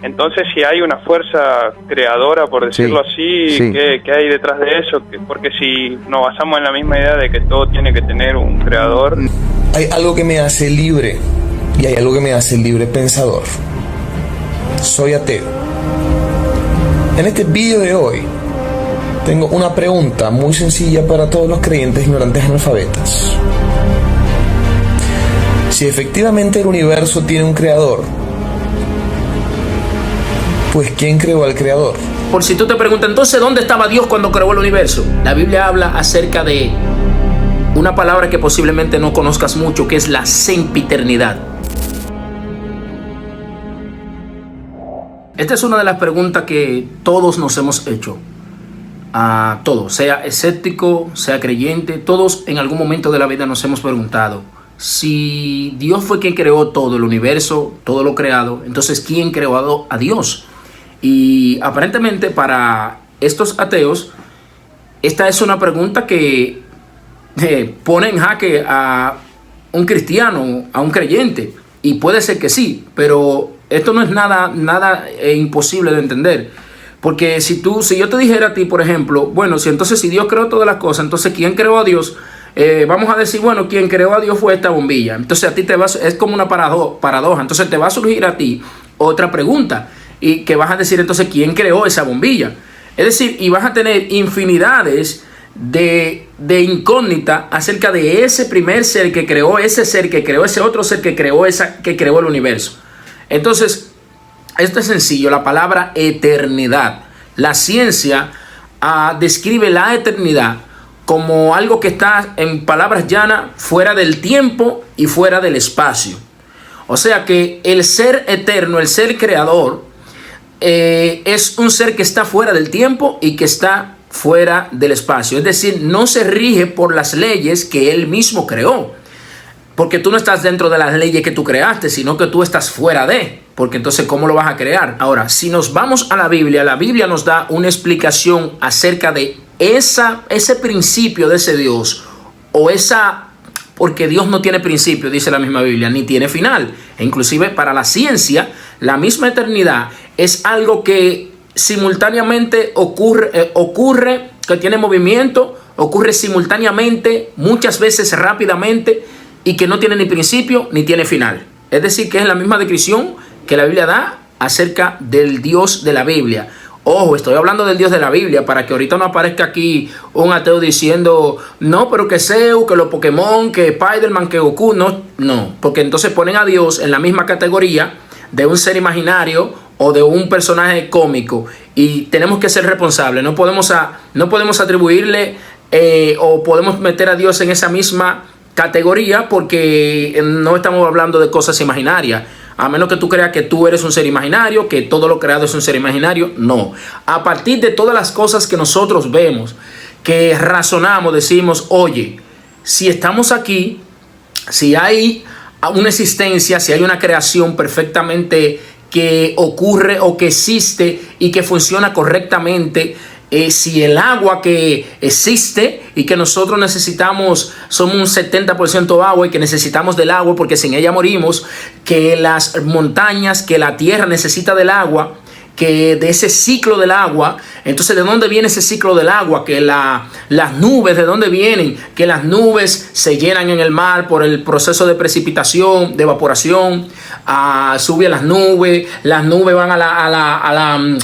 Entonces, si hay una fuerza creadora, por decirlo así, sí. ¿qué hay detrás de eso? Porque si nos basamos en la misma idea de que todo tiene que tener un creador... Hay algo que me hace libre y hay algo que me hace libre pensador. Soy ateo. En este vídeo de hoy tengo una pregunta muy sencilla para todos los creyentes ignorantes analfabetas. Si efectivamente el universo tiene un creador, pues ¿quién creó al creador? Por si tú te preguntas, entonces, ¿dónde estaba Dios cuando creó el universo? La Biblia habla acerca de una palabra que posiblemente no conozcas mucho, que es la sempiternidad. Esta es una de las preguntas que todos nos hemos hecho. A todos, sea escéptico, sea creyente, todos en algún momento de la vida nos hemos preguntado: si Dios fue quien creó todo el universo, todo lo creado, entonces ¿quién creó a Dios? Y aparentemente para estos ateos, esta es una pregunta que pone en jaque a un cristiano, a un creyente. Y puede ser que sí, pero esto no es nada imposible de entender. Porque si yo te dijera a ti, por ejemplo, bueno, si Dios creó todas las cosas, entonces ¿quién creó a Dios? Vamos a decir, bueno, quien creó a Dios fue esta bombilla. Entonces a ti es como una paradoja. Entonces te va a surgir a ti otra pregunta. Y que vas a decir entonces, ¿quién creó esa bombilla? Es decir, y vas a tener infinidades de incógnita acerca de ese primer ser que creó ese otro ser que creó el universo. Entonces, esto es sencillo, la palabra eternidad. La ciencia describe la eternidad como algo que está, en palabras llanas, fuera del tiempo y fuera del espacio. O sea que el ser eterno, el ser creador, es un ser que está fuera del tiempo y que está fuera del espacio. Es decir, no se rige por las leyes que él mismo creó. Porque tú no estás dentro de las leyes que tú creaste, sino que tú estás fuera de. Porque entonces, ¿cómo lo vas a crear? Ahora, si nos vamos a la Biblia nos da una explicación acerca de ese principio de ese Dios. Porque Dios no tiene principio, dice la misma Biblia, ni tiene final. E inclusive para la ciencia, la misma eternidad es algo que simultáneamente ocurre, que tiene movimiento, ocurre simultáneamente, muchas veces rápidamente, y que no tiene ni principio ni tiene final. Es decir, que es la misma descripción que la Biblia da acerca del Dios de la Biblia. Ojo, estoy hablando del Dios de la Biblia para que ahorita no aparezca aquí un ateo diciendo, no, pero que Zeus, que los Pokémon, que Spider-Man, que Goku. No, porque entonces ponen a Dios en la misma categoría de un ser imaginario o de un personaje cómico, y tenemos que ser responsables. No podemos atribuirle o podemos meter a Dios en esa misma categoría, porque no estamos hablando de cosas imaginarias. A menos que tú creas que tú eres un ser imaginario, que todo lo creado es un ser imaginario. No. A partir de todas las cosas que nosotros vemos, que razonamos, decimos, oye, si estamos aquí, si hay una existencia, si hay una creación perfectamente que ocurre o que existe y que funciona correctamente, si el agua que existe y que nosotros necesitamos, somos un 70% agua y que necesitamos del agua porque sin ella morimos, que las montañas, que la tierra necesita del agua, que de ese ciclo del agua, entonces ¿de dónde viene ese ciclo del agua? Que las nubes, ¿de dónde vienen? Que las nubes se llenan en el mar por el proceso de precipitación, de evaporación, sube a las nubes van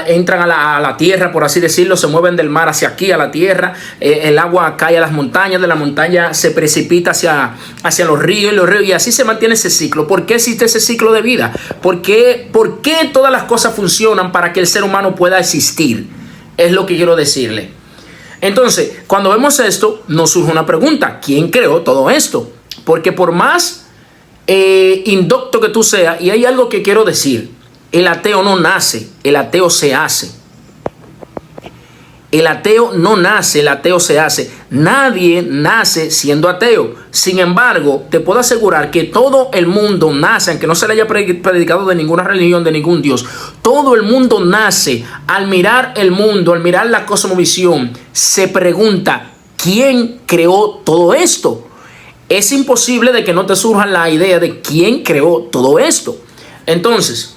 entran a la tierra, por así decirlo, se mueven del mar hacia aquí, a la tierra, el agua cae a las montañas, de la montaña se precipita hacia los ríos, y así se mantiene ese ciclo. ¿Por qué existe ese ciclo de vida? ¿Por qué todas las cosas funcionan para que el ser humano pueda existir? Es lo que quiero decirle. Entonces, cuando vemos esto, nos surge una pregunta: ¿quién creó todo esto? Porque por más indocto que tú seas, y hay algo que quiero decir, el ateo no nace, el ateo se hace. El ateo no nace, el ateo se hace. Nadie nace siendo ateo. Sin embargo, te puedo asegurar que todo el mundo nace, aunque no se le haya predicado de ninguna religión, de ningún Dios. Todo el mundo nace al mirar el mundo, al mirar la cosmovisión, se pregunta, ¿quién creó todo esto? Es imposible de que no te surja la idea de quién creó todo esto. Entonces,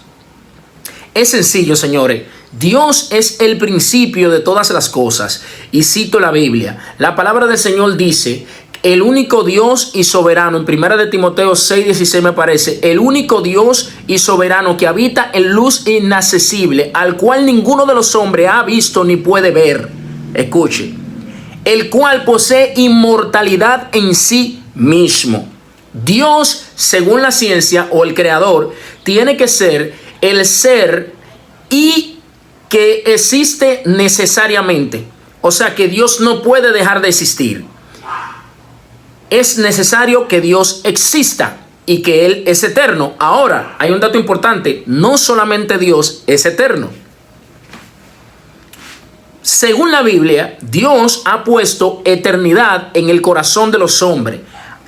Es sencillo, señores. Dios es el principio de todas las cosas. Y cito la Biblia. La palabra del Señor dice, el único Dios y soberano, en 1 de Timoteo 6:16 me parece, el único Dios y soberano que habita en luz inaccesible, al cual ninguno de los hombres ha visto ni puede ver. Escuche. El cual posee inmortalidad en sí mismo. Dios, según la ciencia o el creador, tiene que ser el ser y que existe necesariamente. O sea que Dios no puede dejar de existir. Es necesario que Dios exista y que Él es eterno. Ahora, hay un dato importante. No solamente Dios es eterno. Según la Biblia, Dios ha puesto eternidad en el corazón de los hombres.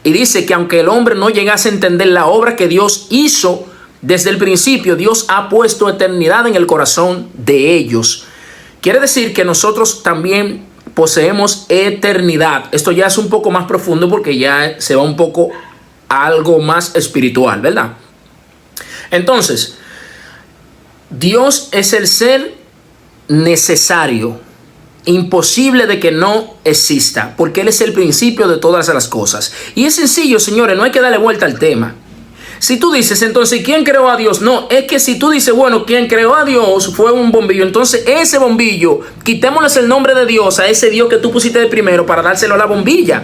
Y dice que aunque el hombre no llegase a entender la obra que Dios hizo desde el principio, Dios ha puesto eternidad en el corazón de ellos. Quiere decir que nosotros también poseemos eternidad. Esto ya es un poco más profundo porque ya se va un poco a algo más espiritual, ¿verdad? Entonces, Dios es el ser necesario, imposible de que no exista, porque Él es el principio de todas las cosas. Y es sencillo, señores, no hay que darle vuelta al tema. Si tú dices, entonces, ¿quién creó a Dios? No, es que si tú dices, bueno, quien creó a Dios fue un bombillo, entonces ese bombillo, quitémosle el nombre de Dios a ese Dios que tú pusiste de primero para dárselo a la bombilla.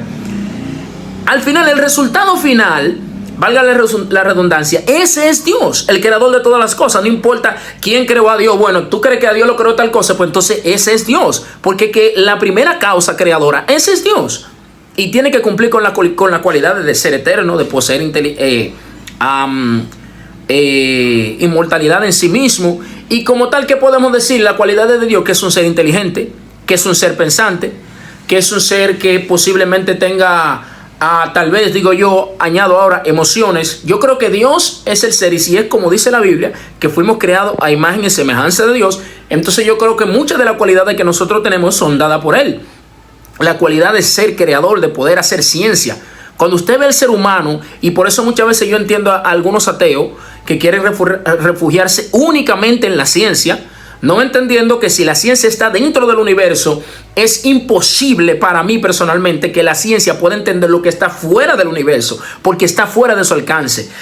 Al final, el resultado final, valga la redundancia, ese es Dios, el creador de todas las cosas. No importa quién creó a Dios. Bueno, tú crees que a Dios lo creó tal cosa, pues entonces ese es Dios, porque que la primera causa creadora, ese es Dios. Y tiene que cumplir con la cualidad de ser eterno, de poseer inmortalidad en sí mismo, y como tal, que podemos decir la cualidad de Dios, que es un ser inteligente, que es un ser pensante, que es un ser que posiblemente tenga tal vez, digo yo, añado ahora, emociones. Yo creo que Dios es el ser, y si es como dice la Biblia, que fuimos creados a imagen y semejanza de Dios, entonces yo creo que muchas de las cualidades que nosotros tenemos son dadas por Él. La cualidad de ser creador, de poder hacer ciencia. Cuando usted ve al ser humano, y por eso muchas veces yo entiendo a algunos ateos que quieren refugiarse únicamente en la ciencia, no entendiendo que si la ciencia está dentro del universo, es imposible para mí personalmente que la ciencia pueda entender lo que está fuera del universo, porque está fuera de su alcance.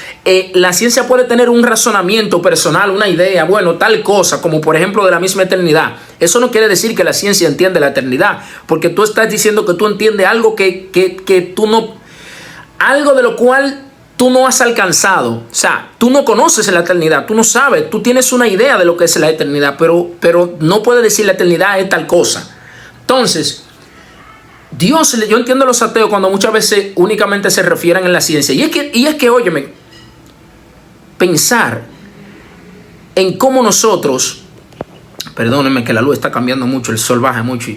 La ciencia puede tener un razonamiento personal, una idea, bueno, tal cosa, como por ejemplo de la misma eternidad. Eso no quiere decir que la ciencia entiende la eternidad, porque tú estás diciendo que tú entiendes algo que tú no, algo de lo cual tú no has alcanzado. O sea, tú no conoces la eternidad, tú no sabes, tú tienes una idea de lo que es la eternidad, pero no puedes decir la eternidad es tal cosa. Entonces, Dios, yo entiendo a los ateos cuando muchas veces únicamente se refieren en la ciencia. Y es que, óyeme, pensar en cómo nosotros, perdónenme que la luz está cambiando mucho, el sol baja mucho,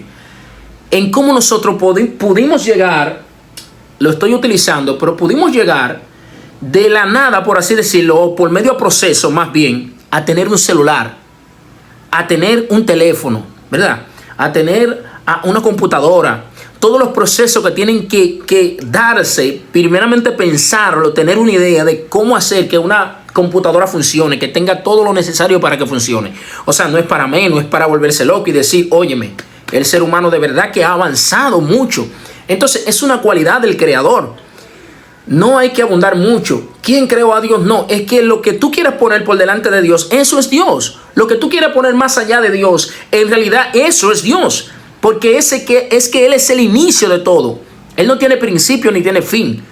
en cómo nosotros pudimos llegar, lo estoy utilizando, pero pudimos llegar de la nada, por así decirlo, o por medio de proceso más bien, a tener un celular, a tener un teléfono, ¿verdad? A tener una computadora, todos los procesos que tienen que darse, primeramente pensarlo, tener una idea de cómo hacer que una computadora funcione, que tenga todo lo necesario para que funcione. O sea, no es para menos, es para volverse loco y decir, óyeme, el ser humano de verdad que ha avanzado mucho. Entonces, es una cualidad del creador. No hay que abundar mucho. ¿Quién creó a Dios? No, es que lo que tú quieras poner por delante de Dios, eso es Dios. Lo que tú quieras poner más allá de Dios, en realidad eso es Dios. Porque es que Él es el inicio de todo. Él no tiene principio ni tiene fin.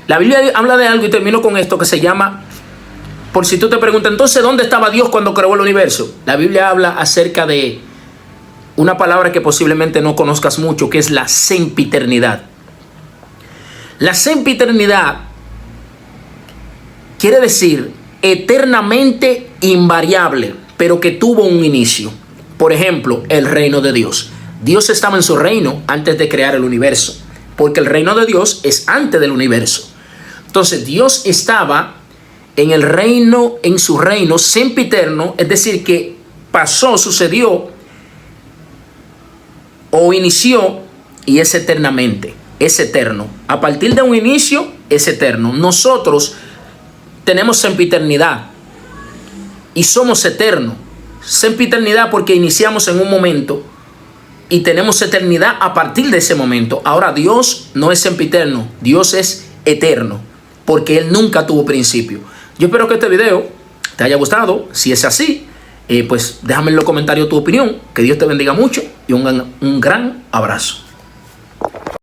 La Biblia habla de algo, y termino con esto, que se llama, por si tú te preguntas, entonces, ¿dónde estaba Dios cuando creó el universo? La Biblia habla acerca de una palabra que posiblemente no conozcas mucho, que es la sempiternidad. La sempiternidad quiere decir eternamente invariable, pero que tuvo un inicio. Por ejemplo, el reino de Dios. Dios estaba en su reino antes de crear el universo, porque el reino de Dios es antes del universo. Entonces, Dios estaba en el reino, en su reino sempiterno, es decir, que pasó, sucedió o inició, y es eternamente, es eterno. A partir de un inicio, es eterno. Nosotros tenemos sempiternidad. y somos eternos. Sempiternidad porque iniciamos en un momento y tenemos eternidad a partir de ese momento. Ahora Dios no es sempiterno, Dios es eterno, porque Él nunca tuvo principio. Yo espero que este video te haya gustado. Si es así, pues déjame en los comentarios tu opinión. Que Dios te bendiga mucho y un gran abrazo.